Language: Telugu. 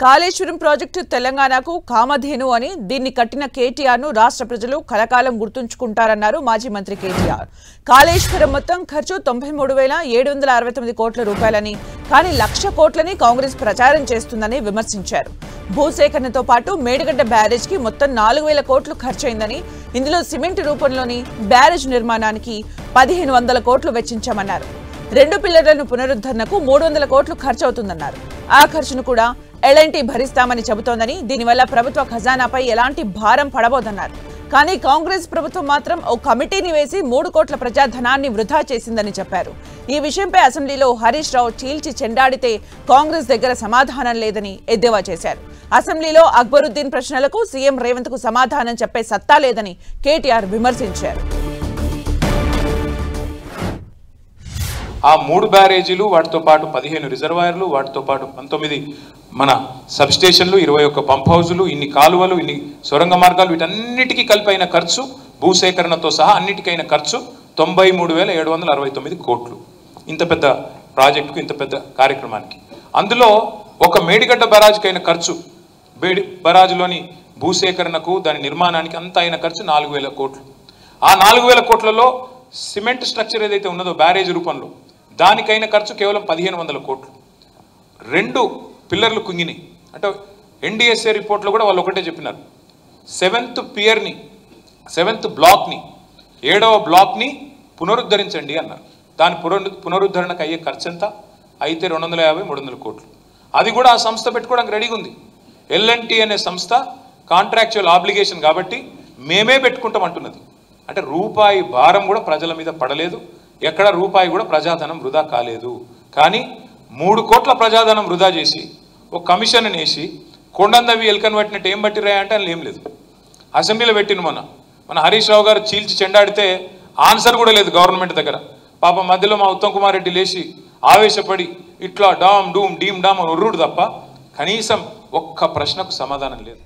కాళేశ్వరం ప్రాజెక్టు తెలంగాణకు కామధేను అని దీన్ని కట్టిన కేటీఆర్ ను రాష్ట్ర ప్రజలు కలకాలం గుర్తుంచుకుంటారన్నారు మాజీ మంత్రి కేటీఆర్. కాళేశ్వరం మొత్తం ఖర్చు 93,769 కోట్ల రూపాయలని, కానీ 1,00,000 కోట్లని కాంగ్రెస్ ప్రచారం చేస్తుందని విమర్శించారు. భూసేకరణతో పాటు మేడిగడ్డ బ్యారేజ్ కి మొత్తం 4,000 కోట్లు ఖర్చయిందని, ఇందులో సిమెంట్ రూపంలోని బ్యారేజ్ నిర్మాణానికి 1,500 కోట్లు వెచ్చించామన్నారు. 2 పిల్లర్లను పునరుద్ధరణకు 300 కోట్లు ఖర్చవుతుందన్నారు. ఆ ఖర్చును కూడా ఎల్ఎన్టీ భరిస్తామని చెబుతోందని, దీనివల్ల ప్రభుత్వ ఖజానాపై ఎలాంటి భారం పడబోదన్నారు. కానీ కాంగ్రెస్ ప్రభుత్వం మాత్రం ఓ కమిటీని వేసి 3 కోట్ల ప్రజాధనాన్ని వృధా చేసిందని చెప్పారు. ఈ విషయంపై అసెంబ్లీలో హరీష్ రావు చీల్చి చెండాడితే కాంగ్రెస్ దగ్గర సమాధానం లేదని ఎద్దేవా చేశారు. అసెంబ్లీలో అక్బరుద్దీన్ ప్రశ్నలకు సీఎం రేవంత్ కు సమాధానం చెప్పే సత్తా లేదని కేటీఆర్ విమర్శించారు. ఆ 3 బ్యారేజీలు, వాటితో పాటు 15 రిజర్వాయర్లు, వాటితో పాటు 19 మన సబ్స్టేషన్లు, 21 పంప్ హౌజులు, ఇన్ని కాలువలు, ఇన్ని సొరంగ మార్గాలు, వీటన్నిటికీ కలిపైన ఖర్చు, భూసేకరణతో సహా అన్నిటికైన ఖర్చు 93,769 కోట్లు. ఇంత పెద్ద ప్రాజెక్టుకు, ఇంత పెద్ద కార్యక్రమానికి. అందులో ఒక మేడిగడ్డ బరాజ్కైన ఖర్చు, బరాజులోని భూసేకరణకు, దాని నిర్మాణానికి అంత అయిన ఖర్చు 4,000 కోట్లు. ఆ 4,000 కోట్లలో సిమెంట్ స్ట్రక్చర్ ఏదైతే ఉన్నదో బ్యారేజ్ రూపంలో, దానికైన ఖర్చు కేవలం 1,500 కోట్లు. 2 పిల్లర్లు కుంగినాయి. అంటే ఎన్డీఎస్ఏ రిపోర్ట్లో కూడా వాళ్ళు ఒకటే చెప్పినారు, 7th పియర్ని, 7th బ్లాక్ని, 7వ బ్లాక్ని పునరుద్ధరించండి అన్నారు. దాని పునరుద్ధరణకు అయ్యే ఖర్చు ఎంత అయితే 250-300 కోట్లు. అది కూడా ఆ సంస్థ పెట్టుకోవడానికి రెడీగా ఉంది. ఎల్ఎన్టీ అనే సంస్థ కాంట్రాక్చువల్ ఆబ్లిగేషన్ కాబట్టి మేమే పెట్టుకుంటాం అంటున్నది. అంటే రూపాయి భారం కూడా ప్రజల మీద పడలేదు, ఎక్కడ రూపాయి కూడా ప్రజాధనం వృధా కాలేదు. కానీ 3 కోట్ల ప్రజాధనం వృధా చేసి ఒక కమిషన్ వేసి కొండందవి ఎల్కన్ పట్టినట్టు ఏం పట్టిరాయా అంటే అని ఏం లేదు. అసెంబ్లీలో పెట్టిన మన హరీష్ రావు గారు చీల్చి చెండాడితే ఆన్సర్ కూడా లేదు గవర్నమెంట్ దగ్గర. పాప మధ్యలో మా ఉత్తమ్ కుమార్ రెడ్డి లేచి ఆవేశపడి ఇట్లా డామ్ డూమ్ డీమ్ డామ్ అని ఒర్రుడు తప్ప కనీసం ఒక్క ప్రశ్నకు సమాధానం లేదు.